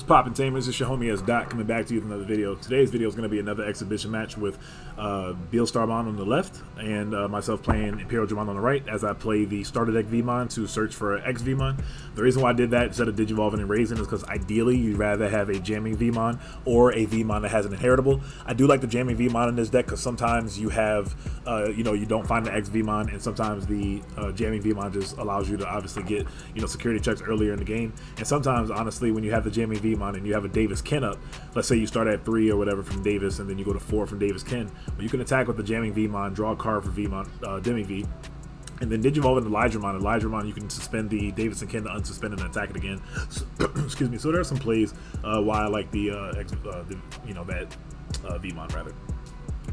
What's poppin', Tamers? It's your homie S. Dot coming back to you with another video. Today's video is going to be another exhibition match with BeelStarmon on the left and myself playing Imperialdramon on the right as I play the starter deck Vmon to search for an X Vmon. The reason why I did that instead of Digivolving and Raising is because ideally you'd rather have a jamming Vmon or a Vmon that has an inheritable. I do like the jamming Vmon in this deck because sometimes you have, you don't find the X Vmon, and sometimes the jamming Vmon just allows you to obviously get, security checks earlier in the game. And sometimes, honestly, when you have the jamming Vmon and you have a Davis Ken up, let's say you start at 3 or whatever from Davis and then you go to 4 from Davis Ken, well, you can attack with the jamming Vmon, draw a card for Vmon, Demi V, and then Digivolve into Imperialdramon, you can suspend the Davis and Ken to unsuspend and attack it again. So, excuse me. So there are some plays why I like the Vmon rather.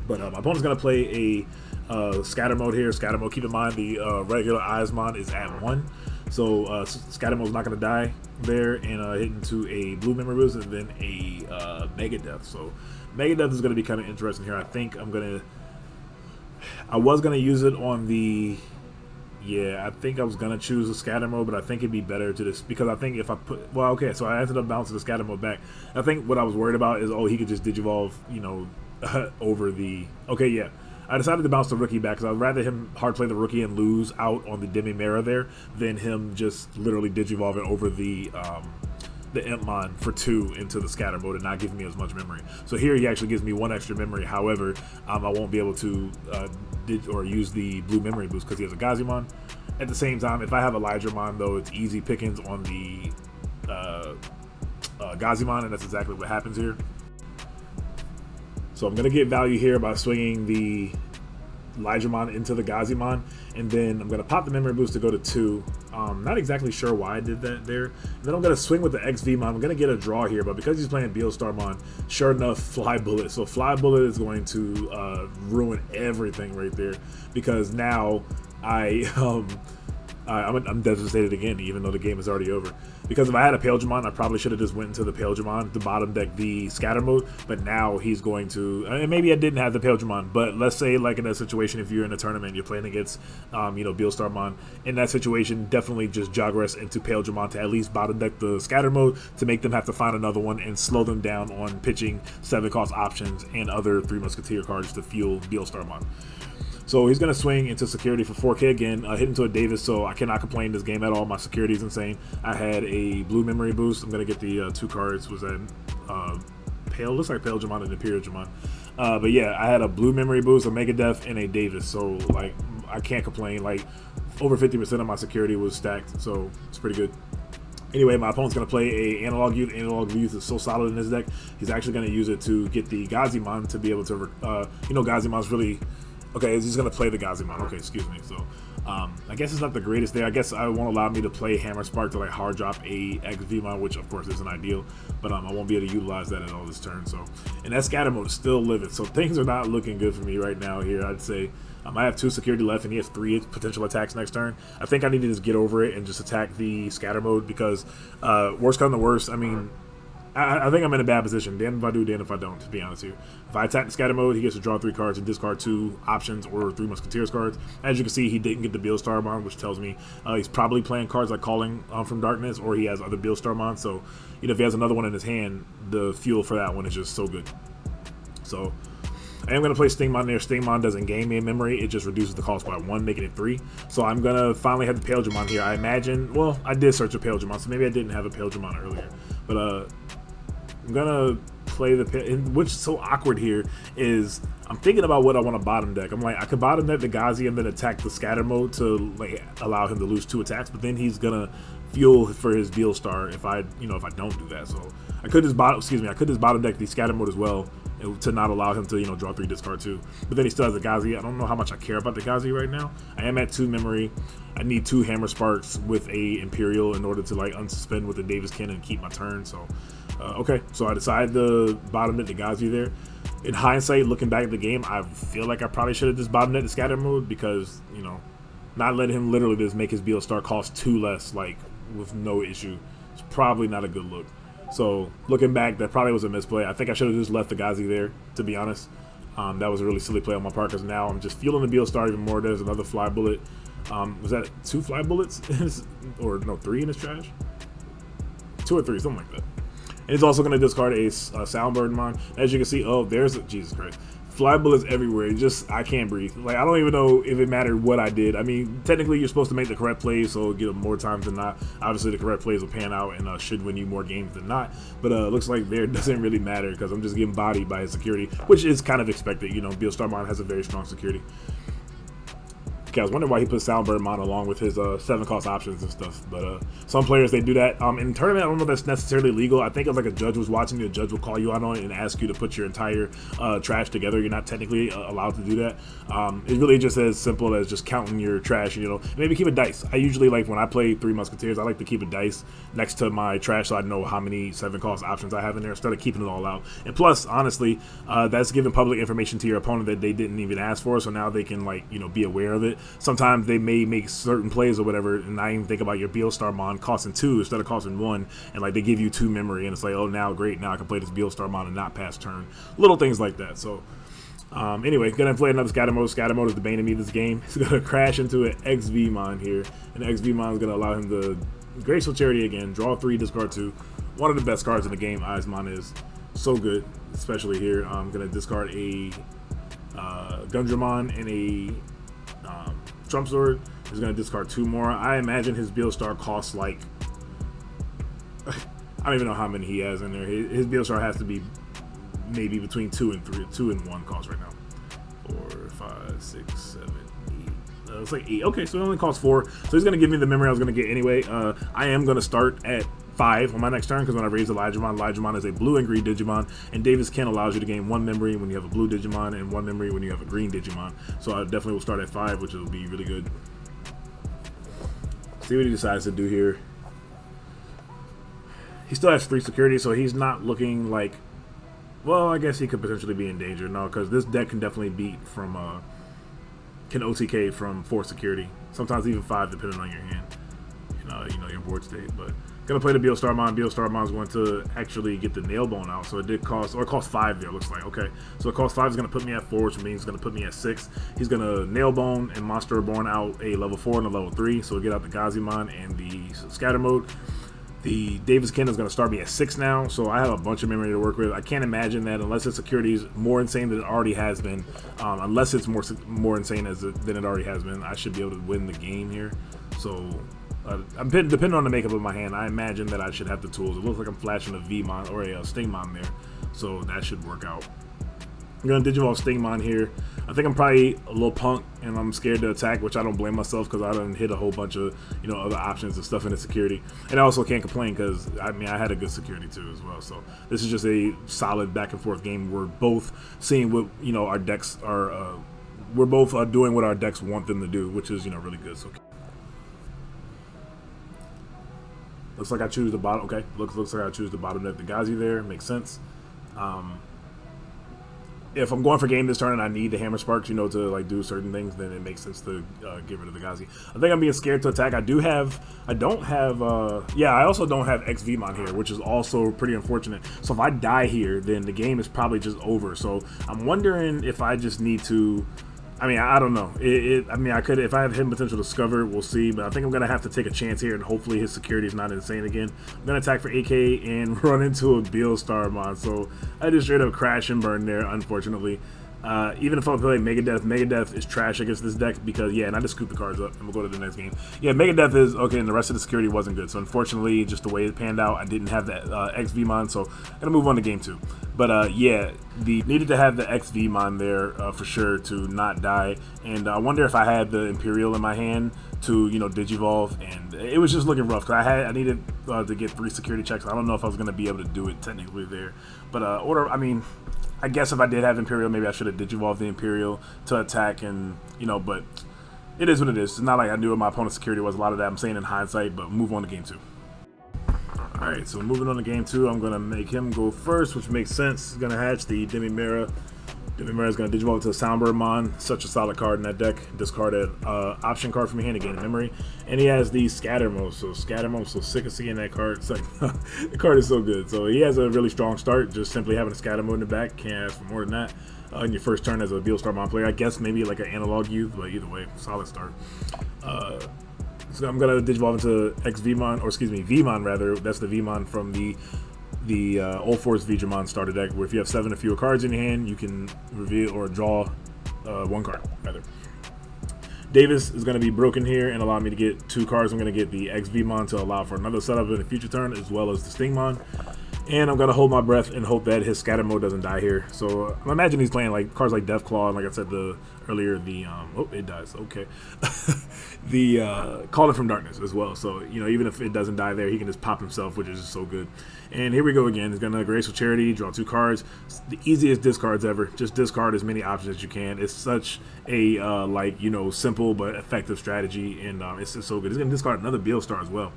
But my opponent's gonna play a scatter mode here. Scatter mode. Keep in mind the regular Eyesmon is at 1. So Scatter Mode's not going to die there, and hit into a blue memory boost and then a Mega Death. So Mega Death is going to be kind of interesting here. I think I was going to use it on the, I think I was going to choose a Scatter Mode, but I think it'd be better to just, because I think if I put, well, okay, so I ended up bouncing the Scatter Mode back. I think what I was worried about is, he could just Digivolve, over the, I decided to bounce the rookie back because I'd rather him hard play the rookie and lose out on the Demi Mera there than him just literally Digivolve it over the Impmon for 2 into the scatter mode and not giving me as much memory. So here he actually gives me 1 extra memory. However, I won't be able to use the blue memory boost because he has a Gazimon. At the same time, if I have Elydramon though, it's easy pickings on the Gazimon, and that's exactly what happens here. So I'm going to get value here by swinging the Elydramon into the Gazimon, and then I'm going to pop the memory boost to go to 2. Not exactly sure why I did that there. And then I'm going to swing with the X Vmon. I'm going to get a draw here, but because he's playing BeelStarmon, sure enough, Fly Bullet. So Fly Bullet is going to ruin everything right there, because now I'm devastated again, even though the game is already over. Because if I had a Imperialdramon, I probably should have just went into the Imperialdramon to bottom deck the scatter mode. But now he's going to, and maybe I didn't have the Imperialdramon, but let's say like in a situation, if you're in a tournament, you're playing against, BeelStarmon, in that situation, definitely just Jogress into Imperialdramon to at least bottom deck the scatter mode to make them have to find another one and slow them down on pitching 7-cost options and other 3 Musketeer cards to fuel BeelStarmon. So he's going to swing into security for 4K again, hit into a Davis, so I cannot complain this game at all. My security is insane. I had a blue memory boost. I'm going to get the 2 cards. Was that looks like Imperialdramon and Imperialdramon. But yeah, I had a blue memory boost, a Mega Death, and a Davis. So like, I can't complain. Like, over 50% of my security was stacked, so it's pretty good. Anyway, my opponent's going to play a Analog Youth. Analog Youth is so solid in this deck. He's actually going to use it to get the Gazimon to be able to, Gazimon's really... Okay, he's going to play the Gazimon. Okay, excuse me. So, I guess it's not the greatest there. I guess I won't allow me to play Hammer Spark to like hard drop a X Vmon, which of course isn't ideal. But I won't be able to utilize that at all this turn. So, and that scatter mode is still living. So things are not looking good for me right now here. I'd say I have 2 security left, and he has 3 potential attacks next turn. I think I need to just get over it and just attack the scatter mode because worst come to worst, I think I'm in a bad position. Damn if I do, damn if I don't, to be honest here. If I attack the scatter mode, he gets to draw 3 cards and discard 2 options or 3 Musketeers cards. As you can see, he didn't get the BeelStarmon, which tells me he's probably playing cards like Calling from Darkness, or he has other BeelStarmon. So, if he has another one in his hand, the fuel for that one is just so good. So, I am going to play Stingmon there. Stingmon doesn't gain me in memory. It just reduces the cost by 1, making it 3. So I'm going to finally have the Imperialdramon here. I imagine, well, I did search a Imperialdramon, so maybe I didn't have a Imperialdramon earlier. But I'm going to play what's so awkward here is I'm thinking about what I want to bottom deck. I'm like, I could bottom deck the Gazi and then attack the scatter mode to like allow him to lose 2 attacks, but then he's going to fuel for his BeelStar if I don't do that. So I could just bottom deck the scatter mode as well, to not allow him to, draw 3, discard 2. But then he still has the Gazi. I don't know how much I care about the Gazi right now. I am at 2 memory. I need 2 Hammer Sparks with a Imperial in order to like unsuspend with the Davis Ken and keep my turn. So, okay. So I decided to bottom net the Gazi there. In hindsight, looking back at the game, I feel like I probably should have just bottom net the scatter mode because, not letting him literally just make his Beelstar cost 2 less, like, with no issue. It's probably not a good look. So, looking back, that probably was a misplay. I think I should have just left the Gazi there, to be honest. That was a really silly play on my part because now I'm just fueling the BeelStar even more. There's another Fly Bullet. Was that 2 Fly Bullets? Or no, 3 in his trash? 2 or 3, something like that. And he's also going to discard a Soundbirdmon. As you can see, oh, there's a, Jesus Christ. Fly bullets everywhere. It just, I can't breathe. Like, I don't even know if it mattered what I did. I mean, technically, you're supposed to make the correct plays, so get them more times than not. Obviously, the correct plays will pan out and should win you more games than not. But looks like there doesn't really matter because I'm just getting bodied by his security, which is kind of expected. You know, BeelStarmon has a very strong security. Okay, I was wondering why he put Soundbirdmon along with his 7-cost options and stuff, but some players, they do that. In tournament, I don't know if that's necessarily legal. I think if like a judge was watching, the judge will call you out on it and ask you to put your entire trash together. You're not technically allowed to do that. It's really just as simple as just counting your trash, you know, maybe keep a dice. I usually, like when I play Three Musketeers, I like to keep a dice next to my trash so I know how many 7-cost options I have in there instead of keeping it all out. And plus, honestly, that's giving public information to your opponent that they didn't even ask for, so now they can, like, you know, be aware of it. Sometimes they may make certain plays or whatever and not even think about your BeelStarmon costing 2 instead of costing 1, and like they give you 2 memory and it's like, oh, now great, now I can play this BeelStarmon and not pass turn. Little things like that. So anyway, gonna play another scatter mode. Scatter mode is the bane of me this game. He's gonna crash into an XVmon here, and XVmon is gonna allow him to Graceful Charity again, draw 3, discard 2. One of the best cards in the game. Eismon is so good, especially here. I'm gonna discard a Gundramon and a Trump Sword. He's going to discard 2 more. I imagine his BeelStar costs like, I don't even know how many he has in there. His BeelStar has to be maybe between 2 and 1 cost right now. 4, 5, 6, 7, 8. It's like 8. Okay, so it only costs 4. So he's going to give me the memory I was going to get anyway. I am going to start at 5 on my next turn because when I raise Elijahmon is a blue and green Digimon, and Davis Ken allows you to gain 1 memory when you have a blue Digimon and 1 memory when you have a green Digimon. So I definitely will start at 5, which will be really good. See what he decides to do here. He still has 3 security, so he's not looking like, well, I guess he could potentially be in danger. No, because this deck can definitely beat from, can OTK from 4 security. Sometimes even 5 depending on your hand. You know your board state, but gonna play the BeelStarmon. BeelStarmon is going to actually get the Nailbone out, so it did cost, or it cost 5 there, looks like. Okay, so it cost 5 is gonna put me at 4, which means it's gonna put me at 6. He's gonna Nailbone and Monster Reborn out a level 4 and a level 3, so we get out the Gazimon and the Scatter Mode. The Davis Ken is going to start me at 6 now, so I have a bunch of memory to work with. I can't imagine that unless its security is more insane than it already has been, unless it's more insane than it already has been, I should be able to win the game here. So depending on the makeup of my hand, I imagine that I should have the tools. It looks like I'm flashing a Vmon or a Stingmon there, so that should work out. I'm going to Digivolve Stingmon here. I think I'm probably a little punk and I'm scared to attack, which I don't blame myself because I done hit a whole bunch of, you know, other options and stuff in the security. And I also can't complain because, I mean, I had a good security too as well. So this is just a solid back and forth game. We're both seeing what, you know, our decks are, we're both doing what our decks want them to do, which is, you know, really good. So looks like I choose the bottom. Okay, looks like I choose the bottom deck. The Gazi there makes sense. If I'm going for game this turn and I need the Hammer Sparks, you know, to like do certain things, then it makes sense to get rid of the Gazi. I think I'm being scared to attack. I also don't have XVmon here, which is also pretty unfortunate. So if I die here, then the game is probably just over. So I'm wondering if I just need to, I mean, I don't know. I mean, I could, if I have hidden potential discovered, we'll see. But I think I'm going to have to take a chance here, and hopefully his security is not insane again. I'm going to attack for AK and run into a BeelStarmon. So I just straight up crash and burn there, unfortunately. Even if I play Megadeth is trash against this deck because, yeah, and I just scoop the cards up and we'll go to the next game. Yeah, Megadeth is okay, and the rest of the security wasn't good. So unfortunately, just the way it panned out, I didn't have that XVmon, so I'm gonna move on to game 2. But yeah, needed to have the XVmon there for sure to not die. And I wonder if I had the Imperial in my hand to, you know, Digivolve, and it was just looking rough because I needed to get 3 security checks. I don't know if I was gonna be able to do it technically there, but I mean, I guess if I did have Imperial, maybe I should have Digivolved the Imperial to attack, and, you know, but it is what it is. It's not like I knew what my opponent's security was. A lot of that I'm saying in hindsight, but move on to game 2. Alright, so moving on to game 2, I'm going to make him go first, which makes sense. He's going to hatch the Demimera. Demimera is going to Digivolve to a Soundbirdmon. Such a solid card in that deck. Discard an option card from your hand to gain a memory. And he has the Scatter Mode. So Scatter Mode, so sick of seeing that card. It's like, the card is so good. So he has a really strong start. Just simply having a Scatter Mode in the back. Can't ask for more than that. In your first turn as a BeelStarmon player. I guess maybe like an Analog Youth, but either way, solid start. So I'm going to Digivolve into XVmon, or excuse me, Vmon rather. That's the Vmon from the the Old Force Digimon starter deck, where if you have 7 or fewer cards in your hand, you can reveal or draw 1 card, rather. Davis is going to be broken here and allow me to get 2 cards. I'm going to get the XVmon to allow for another setup in a future turn, as well as the Stingmon. And I'm going to hold my breath and hope that his scatter mode doesn't die here. So I imagine he's playing like cards like Deathclaw, and like I said earlier, oh, it dies, okay. The Calling from Darkness as well. So, you know, even if it doesn't die there, he can just pop himself, which is just so good. And here we go again. He's going to Graceful Charity, draw 2 cards. It's the easiest discards ever. Just discard as many options as you can. It's such a, like, you know, simple but effective strategy, and it's just so good. He's going to discard another BeelStar as well.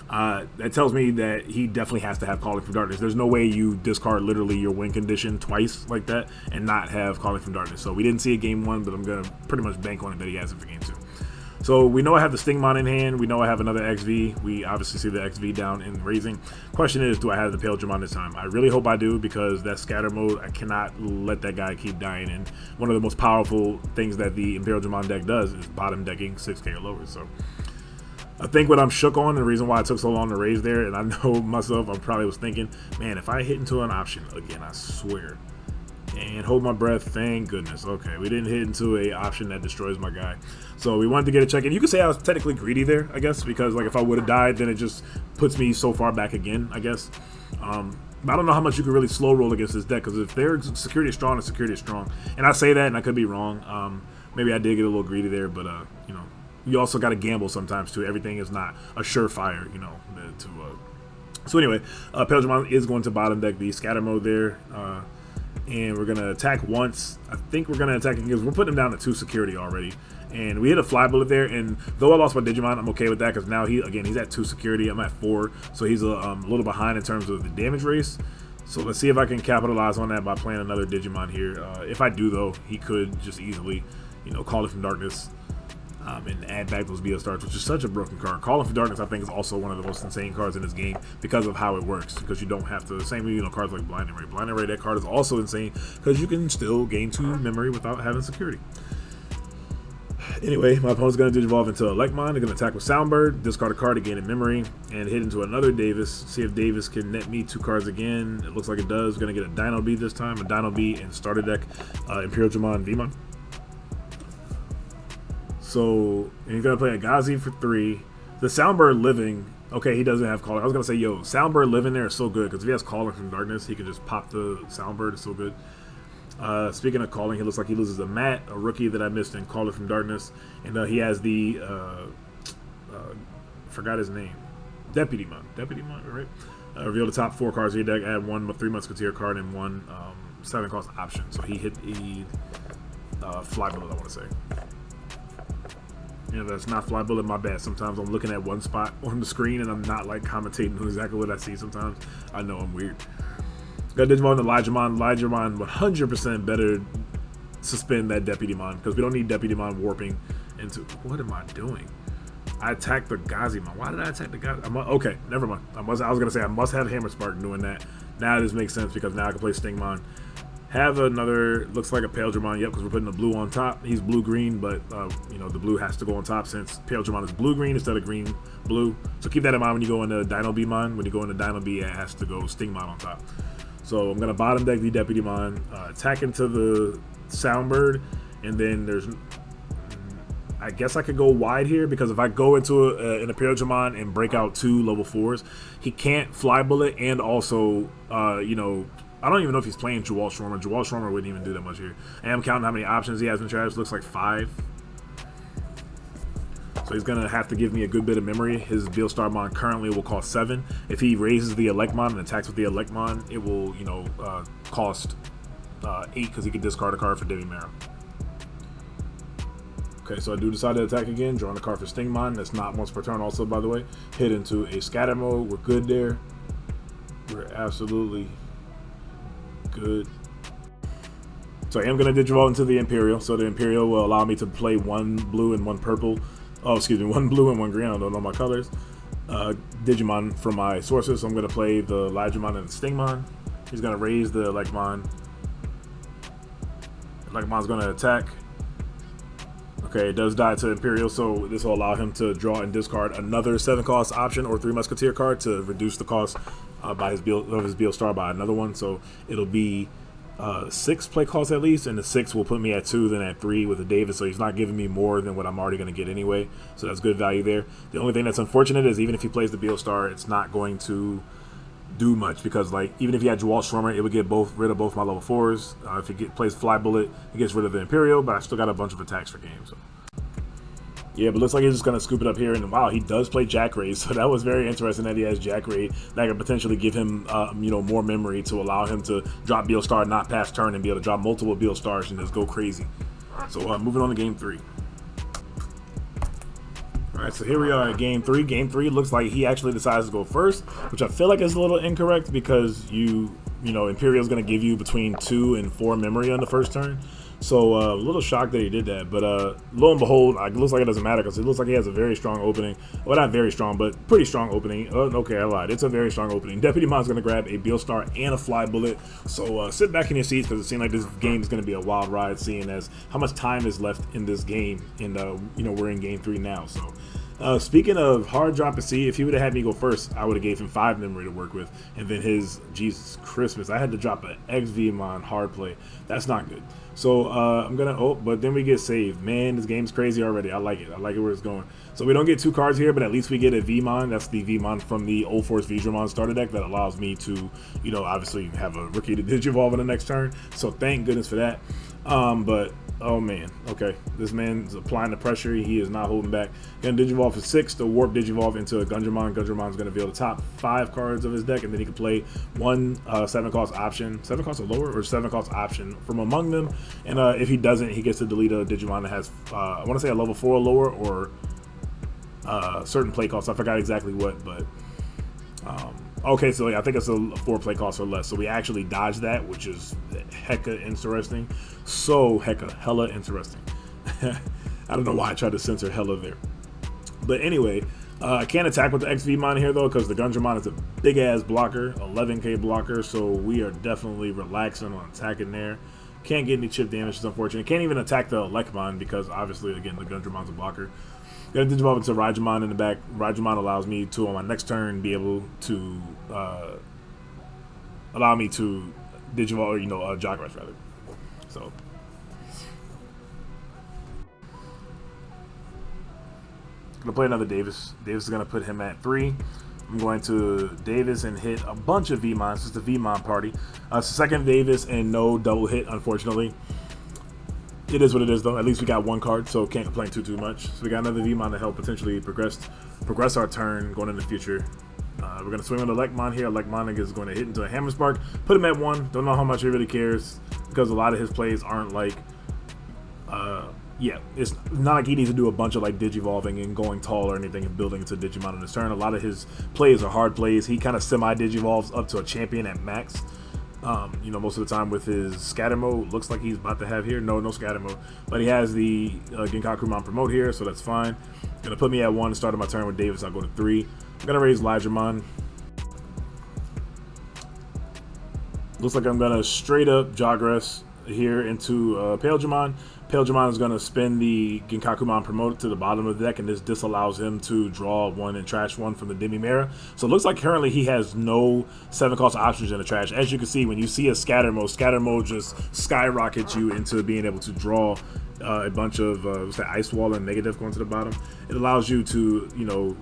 That tells me that he definitely has to have Calling from Darkness. There's no way you discard literally your win condition twice like that and not have Calling from Darkness. So we didn't see it game 1, but I'm going to pretty much bank on it that he has it for game 2. So we know I have the Stingmon in hand. We know I have another XV. We obviously see the XV down in raising. Question is, do I have the Imperialdramon this time? I really hope I do, because that scatter mode, I cannot let that guy keep dying. And one of the most powerful things that the Imperialdramon deck does is bottom decking 6k or lower. So I think what I'm shook on, and the reason why it took so long to raise there, and I know myself, I probably was thinking, man, if I hit into an option again, I swear, and hold my breath, thank goodness. Okay, we didn't hit into a option that destroys my guy. So we wanted to get a check in. You could say I was technically greedy there, I guess, because like if I would have died, then it just puts me so far back again, I guess. But I don't know how much you can really slow roll against this deck, because if their security is strong, the security is strong. And I say that, and I could be wrong. Maybe I did get a little greedy there, but you know, you also got to gamble sometimes too. Everything is not a surefire, you know. So anyway, Imperialdramon is going to bottom deck the scatter mode there, and we're gonna attack once. I think we're gonna attack because we're putting him down to 2 security already, and we hit a fly bullet there. And though I lost my Digimon, I'm okay with that, because now he's at 2 security. I'm at 4, so he's a little behind in terms of the damage race. So let's see if I can capitalize on that by playing another Digimon here. If I do, though, he could just easily, you know, Call it from Darkness. And add back those BeelStars, which is such a broken card. Calling for Darkness, I think, is also one of the most insane cards in this game because of how it works. Because you don't have to, same with, you know, cards like Blinding Ray. Blinding Ray, that card is also insane because you can still gain 2 memory without having security. Anyway, my opponent's going to Digivolve into Electmon. They're going to attack with Soundbird, discard a card to gain a memory, and hit into another Davis. See if Davis can net me 2 cards again. It looks like it does. Going to get a Dino B this time, a Dino B and starter deck, Imperialdramon Vmon. So, and he's going to play a Gazi for 3. The Soundbird Living, okay, he doesn't have Calling. I was going to say, yo, Soundbird Living there is so good, because if he has Calling from Darkness, he can just pop the Soundbird. It's so good. Speaking of Calling, he looks like he loses a Matt, a rookie that I missed in Calling from Darkness. And he has the, forgot his name, Deputymon, right? Reveal the top 4 cards of your deck, add 1 3 Musketeer card and 1 7-cost option. So he hit the Fly Bullet, I want to say. You know, that's not Fly Bullet, my bad. Sometimes I'm looking at one spot on the screen and I'm not like commentating on exactly what I see sometimes. I know I'm weird. Got Digimon and Elijahmon 100% better suspend that Deputymon, because we don't need Deputymon warping into... What am I doing? I attacked the Gazimon. Why did I attack the Gazimon? Okay, never mind. I was going to say I must have Hammer Spark doing that. Now this makes sense, because now I can play Stingmon. Have another, looks like a Imperialdramon, yep, because we're putting the blue on top. He's blue-green, but, you know, the blue has to go on top since Imperialdramon is blue-green instead of green-blue. So keep that in mind when you go into Dino B-Mon. When you go into Dino B, it has to go Stingmon on top. So I'm going to bottom deck the Deputymon, attack into the Soundbird, and then there's... I guess I could go wide here, because if I go into an Imperialdramon and break out 2 level 4s, he can't Fly Bullet and also, you know... I don't even know if he's playing Jawal Shormer. Jawal Shormer wouldn't even do that much here. I am counting how many options he has in trash. Looks like 5. So he's going to have to give me a good bit of memory. His BeelStarmon currently will cost 7. If he raises the Electmon and attacks with the Electmon, it will, you know, cost 8, because he can discard a card for Devi Mara. Okay, so I do decide to attack again. Drawing a card for Stingmon. That's not once per turn also, by the way. Hit into a scatter mode. We're good there. We're absolutely... good. So I am going to Digivolve into the Imperial. So the Imperial will allow me to play 1 blue and 1 purple. Oh, excuse me, 1 blue and 1 green. I don't know my colors. Digimon from my sources. So I'm going to play the Elijahmon and the Stingmon. He's going to raise the Electmon. Electmon's going to attack. Okay, it does die to Imperial, so this will allow him to draw and discard another 7-cost option or 3 Musketeer card to reduce the cost by his BeelStar by another one. So it'll be 6 play costs at least, and the 6 will put me at 2, then at 3 with the Davis. So he's not giving me more than what I'm already going to get anyway. So that's good value there. The only thing that's unfortunate is even if he plays the BeelStar, it's not going to do much, because like even if he had Jawal Schwarmer, it would get rid of both my level 4s. If he plays Fly Bullet, he gets rid of the Imperial, but I still got a bunch of attacks for game. So yeah, but looks like he's just going to scoop it up here. And wow, he does play Jack Ray, so that was very interesting that he has Jack Ray. That could potentially give him, more memory to allow him to drop BeelStar, not pass turn, and be able to drop multiple BeelStars and just go crazy. So moving on to game 3. All right, so here we are at game 3. Game 3 looks like he actually decides to go first, which I feel like is a little incorrect, because Imperial's going to give you between 2 and 4 memory on the first turn. So a little shocked that he did that, but lo and behold, it looks like it doesn't matter, because it looks like he has a very strong opening. Well, not very strong, but pretty strong opening. Okay, I lied. It's a very strong opening. Deputy Mon's going to grab a BeelStar and a Fly Bullet. So sit back in your seats, because it seems like this game is going to be a wild ride, seeing as how much time is left in this game, and we're in game 3 now. So speaking of hard drop and see, if he would have had me go first, I would have gave him 5 memory to work with, and then his Jesus Christmas, I had to drop an XVmon hard play. That's not good. So I'm gonna but then we get saved. Man, this game's crazy already. I like it where it's going. So we don't get 2 cards here, but at least we get a Vmon. That's the Vmon from the Old Force Digimon starter deck that allows me to, obviously have a rookie to Digivolve in the next turn. So thank goodness for that. But oh man, okay, this man's applying the pressure. He is not holding back. Gonna Digivolve for 6 to warp Digivolve into a Gundramon. Gundramon's gonna be able to top 5 cards of his deck, and then he can play one 7-cost option, 7 cost or lower, or 7-cost option from among them. And if he doesn't, he gets to delete a Digimon that has I want to say a level 4 or lower, or certain play costs. I forgot exactly what, but okay, so yeah, I think it's a 4 play cost or less. So we actually dodged that, which is hecka interesting. So hella interesting. I don't know why I tried to censor hella there. But anyway, I can't attack with the XVmon here though, because the Gundramon is a big ass blocker, 11k blocker. So we are definitely relaxing on attacking there. Can't get any chip damage, it's unfortunate. Can't even attack the Electmon, because obviously again the Gundramon's a blocker. Got to Digivolve into Raijamon in the back. Raijamon allows me to, on my next turn, be able to allow me to Digivolve, or Jog Rush rather. So gonna play another Davis. Davis is gonna put him at 3. I'm going to Davis and hit a bunch of Vmons. It's the Vmon party. Second Davis and no double hit, unfortunately. It is what it is, though. At least we got 1 card, so can't complain too much. So we got another Vmon to help potentially progress our turn going in the future. We're going to swing with Electmon here. Electmon is going to hit into a Hammer Spark, put him at 1. Don't know how much he really cares, because a lot of his plays aren't like, it's not like he needs to do a bunch of like Digivolving and going tall or anything and building into Digimon in his turn. A lot of his plays are hard plays. He kind of semi-Digivolves up to a champion at max. Most of the time with his scatter mode. Looks like he's about to have here. No scatter mode. But he has the Genkakumon promote here, so that's fine. Gonna put me at 1, starting my turn with Davis. I'll go to 3. I'm gonna raise Lydramon. Looks like I'm gonna straight up Jogress here into Imperialdramon. Imperialdramon is going to spin the Genkakumon promote to the bottom of the deck, and this disallows him to draw 1 and trash 1 from the Demi-Mera. So it looks like currently he has no 7-cost options in the trash. As you can see, when you see a scatter mode just skyrockets you into being able to draw a bunch of Ice Wall and Negative going to the bottom. It allows you to,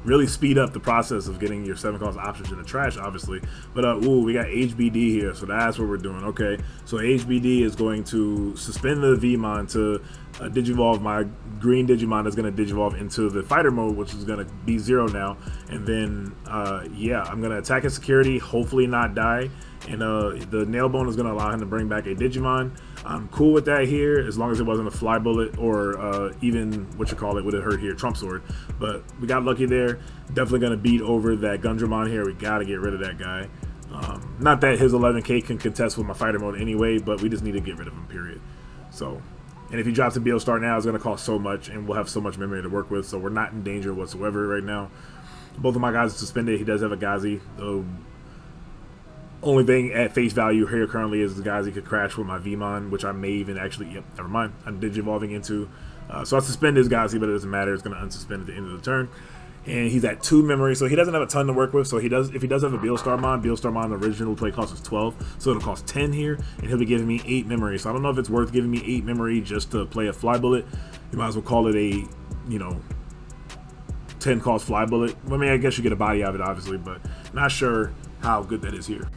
really speed up the process of getting your 7-cost options in the trash, obviously. But we got HBD here, so that's what we're doing. Okay, so HBD is going to suspend the Vmon to Digivolve my green Digimon is going to Digivolve into the fighter mode, which is going to be 0 now. And then I'm going to attack his security, hopefully not die. And the nail bone is going to allow him to bring back a Digimon. I'm cool with that here, as long as it wasn't a Fly Bullet or even would have hurt here, Trump Sword. But we got lucky there. Definitely going to beat over that Gundramon here. We got to get rid of that guy. Not that his 11k can contest with my fighter mode anyway, but we just need to get rid of him, period. So, and if he drops a BeelStar now, it's going to cost so much, and we'll have so much memory to work with, so we're not in danger whatsoever right now. Both of my guys are suspended. He does have a Gazi. Only thing at face value here currently is the Gazi could crash with my Vmon, which I may even actually, never mind. I'm Digivolving into, so I suspend his Gazi, but it doesn't matter. It's going to unsuspend at the end of the turn. And he's at 2 memory, so he doesn't have a ton to work with. So he does, if he does have a BeelStarmon, the original play cost is 12, so it'll cost 10 here, and he'll be giving me 8 memory. So I don't know if it's worth giving me 8 memory just to play a Fly Bullet. You might as well call it a, 10 cost Fly Bullet. I mean, I guess you get a body out of it, obviously, but not sure how good that is here.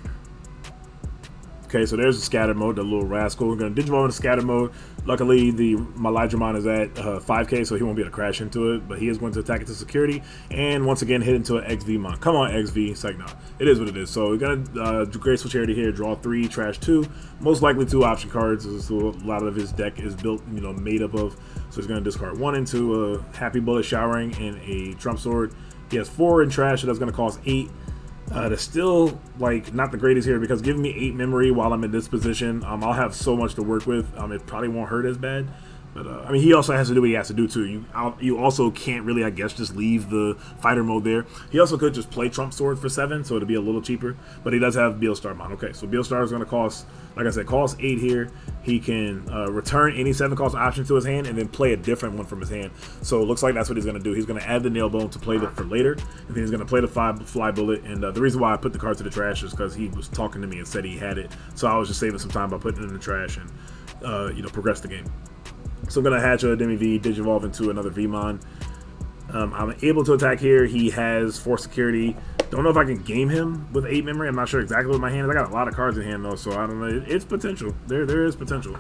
Okay, so there's the scatter mode, the little rascal. We're going to Digimon into scatter mode. Luckily, my Lightramon is at 5k, so he won't be able to crash into it, but he is going to attack into security, and once again, hit into an XVmon. Come on, XV. It's like, no. It is what it is. So we're going to do Graceful Charity here, draw 3, trash 2. Most likely 2 option cards. So a lot of his deck is built, made up of. So he's going to discard 1 into a Happy Bullet Showering and a Trump Sword. He has 4 in trash, so that's going to cost 8. That's still like not the greatest here, because giving me 8 memory while I'm in this position, I'll have so much to work with. It probably won't hurt as bad, but I mean, he also has to do what he has to do too. You also can't really, I guess, just leave the fighter mode there. He also could just play Trump Sword for 7, so it'd be a little cheaper. But he does have BeelStarmon. Okay, so BeelStar is going to cost, like I said, cost 8 here. He can return any 7 cost option to his hand and then play a different one from his hand. So it looks like that's what he's going to do. He's going to add the Nail Bone to play for later, and then he's going to play the Fly Bullet. And the reason why I put the card to the trash is because he was talking to me and said he had it. So I was just saving some time by putting it in the trash and progress the game. So I'm going to hatch a Demi V, Digivolve into another Vmon. I'm able to attack here. He has 4 security. Don't know if I can game him with 8 memory. I'm not sure exactly what my hand is. I got a lot of cards in hand though, so I don't know. It's potential. There is potential.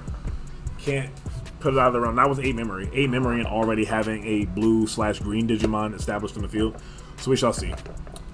Can't put it out of the realm. Not with 8 memory. 8 memory and already having a blue/green Digimon established in the field. So we shall see.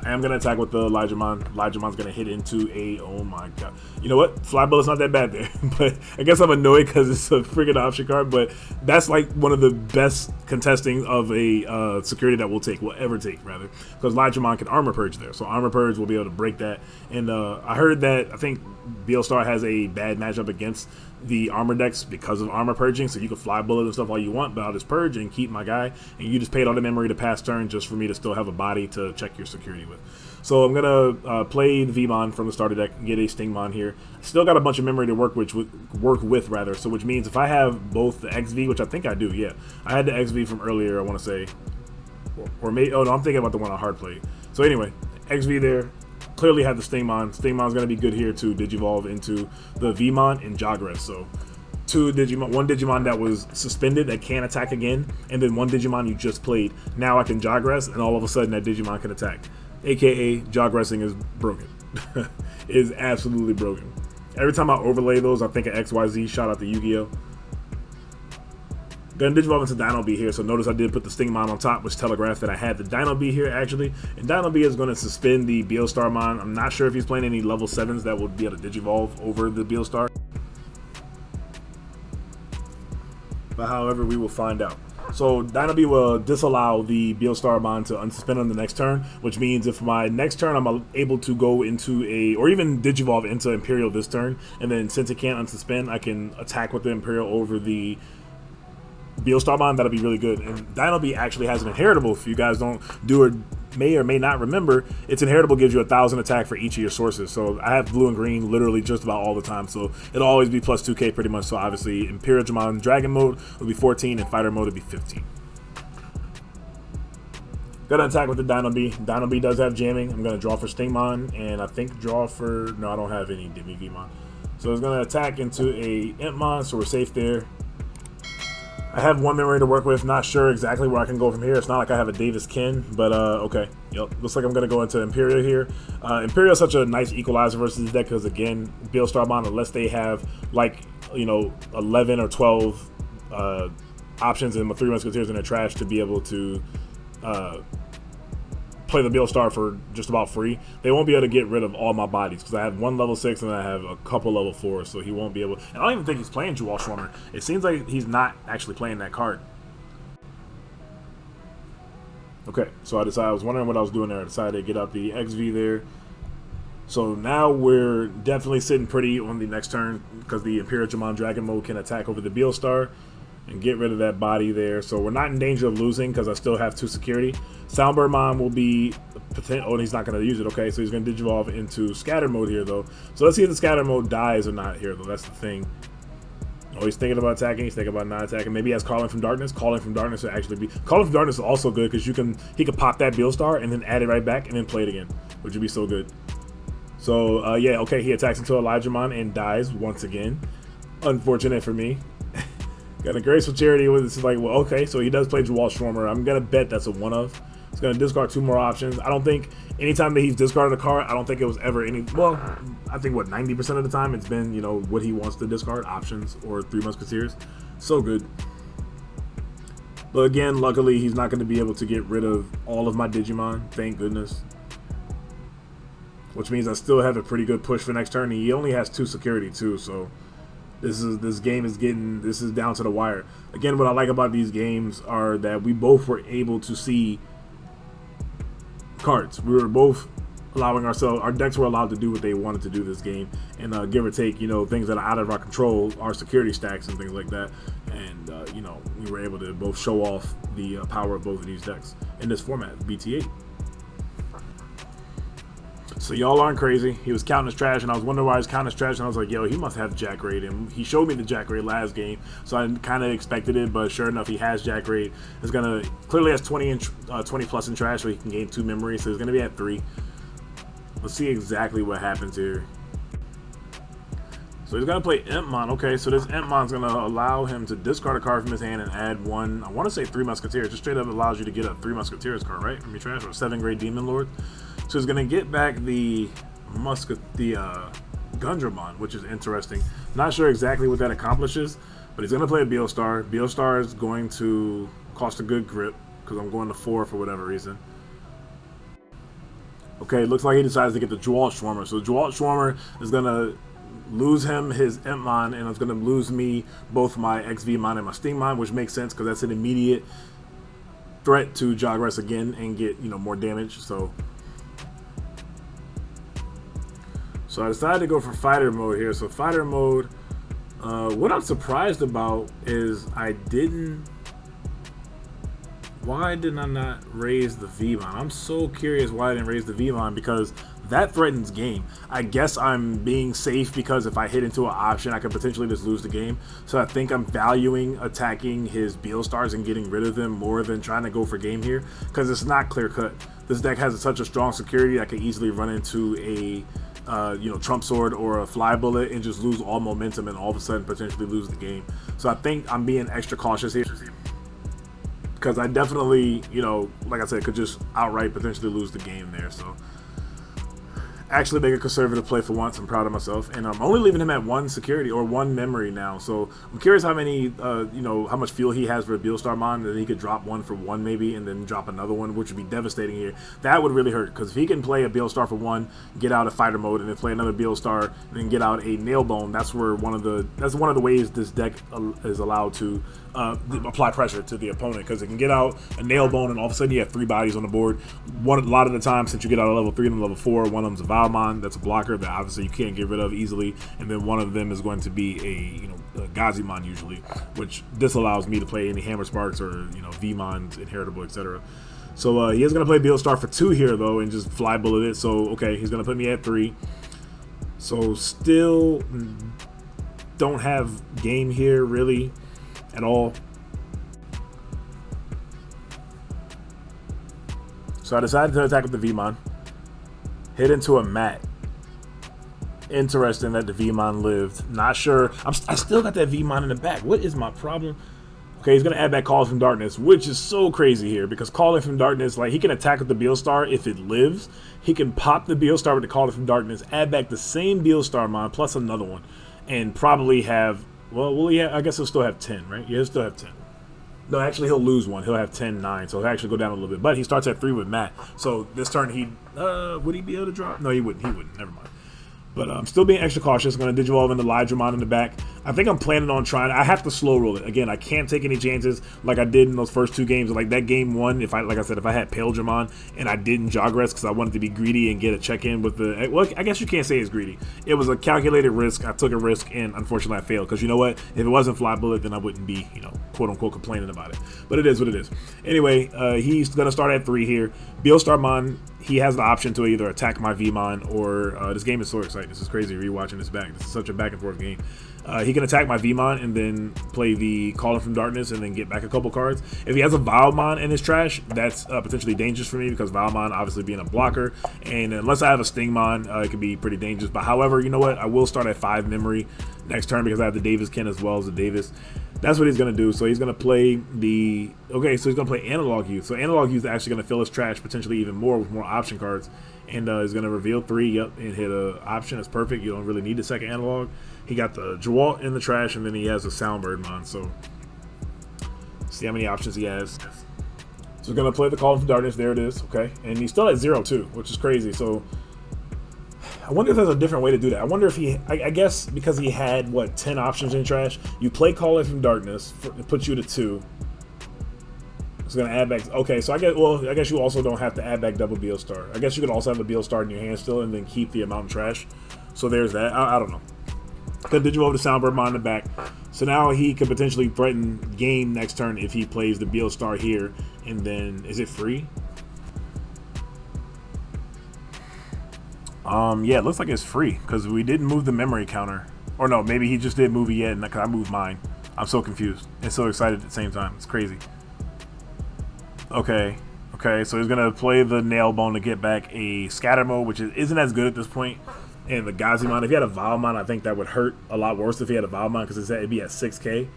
I am going to attack with the Lightramon. Lightраmon's going to hit into a, oh my god. You know what? Fly Bullet's not that bad there. But I guess I'm annoyed because it's a freaking option card. But that's like one of the best contesting of a security that we'll ever take, rather. Because Lightramon can Armor Purge there. So Armor Purge will be able to break that. And I heard that, I think BeelStar has a bad matchup against the armor decks because of armor purging, so you can Fly Bullet and stuff all you want, but I'll just purge and keep my guy, and you just paid all the memory to pass turn just for me to still have a body to check your security with. So I'm gonna play the Vmon from the starter deck and get a Stingmon here. Still got a bunch of memory to work with, so which means if I have both the XV, which I think I do, yeah, I had the XV from earlier, I want to say, or maybe, oh no, I'm thinking about the one on hard play. So anyway, XV there. Clearly have the Stingmon. Stingmon's going to be good here to Digivolve into the Vmon and Jogress. So 2 Digimon, 1 Digimon that was suspended that can't attack again, and then 1 Digimon you just played. Now I can Jogress, and all of a sudden that Digimon can attack. AKA Jogressing is broken. It is absolutely broken. Every time I overlay those, I think of XYZ. Shout out to Yu-Gi-Oh! Gonna Digivolve into Dino B here, so notice I did put the Stingmon on top, which telegraphed that I had the Dino B here actually. And Dino B is going to suspend the BeelStarmon. I'm not sure if he's playing any level 7s that would be able to Digivolve over the BeelStar. But however, we will find out. So Dino B will disallow the BeelStarmon to unsuspend on the next turn, which means if my next turn I'm able to go into or even Digivolve into Imperial this turn, and then since it can't unsuspend, I can attack with the Imperial over the BeelStarmon. That'll be really good. And Dino B actually has an inheritable. If you guys don't do or may not remember, its inheritable gives you 1,000 attack for each of your sources. So I have blue and green literally just about all the time, so it'll always be plus 2k pretty much. So obviously Imperialdramon Dragon mode will be 14 and Fighter mode will be 15. Gonna attack with the Dino B. Dino B does have jamming. I'm gonna draw for Stingmon, and I think draw for, no, I don't have any Demi Vmon. So it's gonna attack into a Impmon, so we're safe there. I have 1 memory to work with. Not sure exactly where I can go from here. It's not like I have a Davis Kin, but okay. Yep. Looks like I'm going to go into Imperial here. Imperial is such a nice equalizer versus this deck because, again, BeelStarmon, unless they have, like, 11 or 12 options and 3 Musketeers in their trash to be able to play the BeelStar for just about free, they won't be able to get rid of all my bodies because I have 1 level 6 and I have a couple level 4, so he won't be able. And I don't even think he's playing Jewel Swarmer. It seems like he's not actually playing that card. Okay, so I was wondering what I was doing there. I decided to get out the XV there. So now we're definitely sitting pretty on the next turn because the Imperialdramon Dragon mode can attack over the BeelStar and get rid of that body there. So we're not in danger of losing because I still have 2 security. Soundbirdmon will be, oh, and he's not going to use it. Okay, so he's going to Digivolve into Scatter mode here, though. So let's see if the Scatter mode dies or not here, though. That's the thing. Oh, he's thinking about attacking. He's thinking about not attacking. Maybe he has Calling from Darkness. Calling from Darkness would actually be... Calling from Darkness is also good because he could pop that BeelStar and then add it right back and then play it again, which would be so good. So, yeah, okay, he attacks into Elijahmon and dies once again. Unfortunate for me. Got a Graceful Charity with it's like, well, okay, so he does play BeelStarmon. I'm going to bet that's a one-of. He's going to discard 2 more options. I don't think anytime that he's discarded a card, I don't think it was ever any... Well, I think, what, 90% of the time it's been, you know, what he wants to discard, options or 3 Musketeers. So good. But again, luckily, he's not going to be able to get rid of all of my Digimon. Thank goodness. Which means I still have a pretty good push for next turn. He only has 2 security, too, so... This game is down to the wire. Again, what I like about these games are that we both were able to see cards. We were both allowing ourselves, our decks were allowed to do what they wanted to do this game, and give or take, you know, things that are out of our control, our security stacks and things like that. And you know, we were able to both show off the power of both of these decks in this format, BT8. So y'all aren't crazy. He was counting his trash, and I was wondering why he was counting his trash, and I was like, yo, he must have Jack Raid. And he showed me the Jack Raid last game, so I kind of expected it, but sure enough, he has Jack Raid. He's gonna clearly has 20 plus in trash, so he can gain 2 memories, so he's gonna be at 3. Let's see exactly what happens here. So he's gonna play Impmon. Okay, so this Impmon's gonna allow him to discard a card from his hand and add 1. I want to say 3 Musketeers. Just straight up allows you to get a 3 Musketeers card, right, from your trash, or 7 Great Demon Lord. So he's gonna get back the Gundramon, which is interesting. Not sure exactly what that accomplishes, but he's gonna play a BeelStar. BeelStar is going to cost a good grip because I'm going to 4 for whatever reason. Okay, looks like he decides to get the BeelStarmon. So the BeelStarmon is gonna lose him his Impmon, and it's gonna lose me both my XVmon and my Stingmon, which makes sense because that's an immediate threat to Jogress again and get, you know, more damage. So I decided to go for fighter mode here. So fighter mode, what I'm surprised about is why did I not raise the Vmon? I'm so curious why I didn't raise the Vmon, because that threatens game. I guess I'm being safe because if I hit into an option, I could potentially just lose the game. So I think I'm valuing attacking his BeelStars and getting rid of them more than trying to go for game here, because it's not clear cut. This deck has such a strong security I could easily run into a you know, Trump Sword or a Fly Bullet and just lose all momentum and all of a sudden potentially lose the game. So I think I'm being extra cautious here, because I definitely, you know, like I said, could just outright potentially lose the game there. So actually make a conservative play for once. I'm proud of myself, and I'm only leaving him at 1 security or 1 memory now. So I'm curious how many, you know, how much fuel he has for a BeelStarmon, that he could drop 1 for 1 maybe, and then drop another one, which would be devastating here. That would really hurt, because if he can play a BeelStar for 1, get out of fighter mode, and then play another BeelStar, and then get out a Nailbone, that's where one of the ways this deck is allowed to apply pressure to the opponent, because it can get out a Nailbone, and all of a sudden you have 3 bodies on the board. A lot of the time, since you get out of level 3 and level 4, one of them's a Valmon, that's a blocker that obviously you can't get rid of easily, and then one of them is going to be a Gazimon usually, which disallows me to play any Hammer Sparks or, you know, Vmons, Inheritable, etc. So he is going to play BeelStar for 2 here though, and just Fly Bullet it. So okay, he's going to put me at 3. So still don't have game here really at all. So I decided to attack with the Vmon, hit into a mat. Interesting that the Vmon lived. Not sure. I still got that Vmon in the back. What is my problem? Okay, he's going to add back Calling from Darkness, which is so crazy here, because Calling from Darkness, like, he can attack with the BeelStar if it lives. He can pop the BeelStar with the Calling from Darkness, add back the same BeelStarmon plus another one, and probably have, well, yeah, I guess he'll still have 10, right? Yeah, he'll still have 10. No, actually, he'll lose 1. He'll have 10-9, so he'll actually go down a little bit. But he starts at 3 with Matt. So this turn, would he be able to drop? No, he wouldn't. He wouldn't. Never mind. But I'm still being extra cautious. I'm going to Digivolve into Elijahmon in the back. I think I'm planning on trying. I have to slow roll it. Again, I can't take any chances like I did in those first 2 games. Like that game 1, like I said, if I had Imperialdramon and I didn't Jogress because I wanted to be greedy and get a check-in with the... Well, I guess you can't say it's greedy. It was a calculated risk. I took a risk, and unfortunately I failed. Because you know what? If it wasn't Fly Bullet, then I wouldn't be, you know, quote-unquote complaining about it. But it is what it is. Anyway, he's going to start at 3 here. BeelStarmon, he has the option to either attack my Vmon or... this game is so exciting. This is crazy rewatching this back. This is such a back-and-forth game. He can attack my Vmon and then play the Calling from Darkness and then get back a couple cards. If he has a Vilemon in his trash, that's potentially dangerous for me because Vilemon obviously being a blocker, and unless I have a Stingmon, it can be pretty dangerous. But however, you know what? I will start at 5 memory next turn because I have the Daviskin as well as the Davis. That's what he's going to do. So he's going to play the... Okay, so he's going to play Analog Youth. So Analog Youth is actually going to fill his trash potentially even more with more option cards. And he's going to reveal 3, yep, and hit a option. That's perfect. You don't really need the second Analog. He got the Jawalt in the trash, and then he has a Soundbirdmon. So see how many options he has. So he's going to play the Call of Darkness. There it is. Okay. And he's still at 0 too, which is crazy. So I wonder if there's a different way to do that. I wonder if he, I guess because he had, what, 10 options in trash, you play Calling from Darkness, it puts you to 2. It's going to add back, okay, so I guess you also don't have to add back double BeelStar. I guess you could also have a BeelStar in your hand still and then keep the amount in trash. So there's that. I don't know. Could Digimon over the Soundbirdmon in the back. So now he could potentially threaten game next turn if he plays the BeelStar here. And then, is it free? Yeah, it looks like it's free because we didn't move the memory counter. Or no, maybe he just didn't move it yet because I moved mine. I'm so confused and so excited at the same time. It's crazy. Okay, so he's going to play the Nailbone to get back a Scatter Mode, which isn't as good at this point. And the Gazimon, if he had a Vilemon, I think that would hurt a lot worse if he had a Vilemon because it'd be at 6k.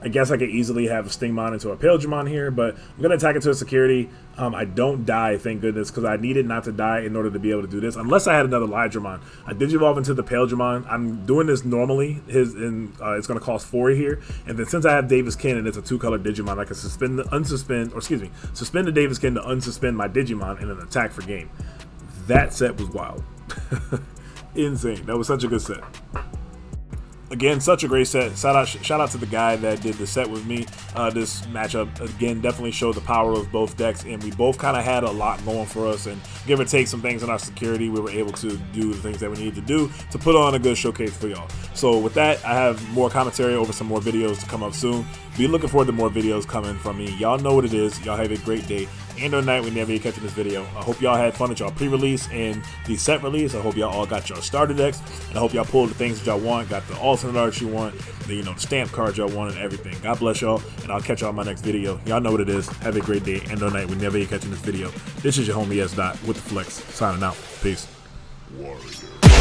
I guess I could easily have a Stingmon into a Imperialdramon here, but I'm going to attack it to a security. I don't die, thank goodness, because I needed not to die in order to be able to do this, unless I had another Lightramon. I Digivolve into the Imperialdramon. I'm doing this normally. It's going to cost 4 here, and then since I have Daviskin and it's a 2-color Digimon, I can suspend the suspend the Daviskin to unsuspend my Digimon and then attack for game. That set was wild. Insane. That was such a good set. Again, such a great set. Shout out to the guy that did the set with me. This matchup, again, definitely showed the power of both decks, and we both kind of had a lot going for us, and give or take some things in our security, we were able to do the things that we needed to do to put on a good showcase for y'all. So with that, I have more commentary over some more videos to come up soon. Be looking forward to more videos coming from me. Y'all know what it is. Y'all have a great day and or night whenever you're catching this video. I hope y'all had fun at y'all pre-release and the set release. I hope y'all all got your starter decks, and I hope y'all pulled the things that y'all want, got the alternate art you want, the the stamp cards y'all want, and everything. God bless y'all, and I'll catch y'all in my next video. Y'all know what it is. Have a great day and or night whenever you're catching this video. This is your homie S. Dot with the Flex, signing out. Peace. Warrior.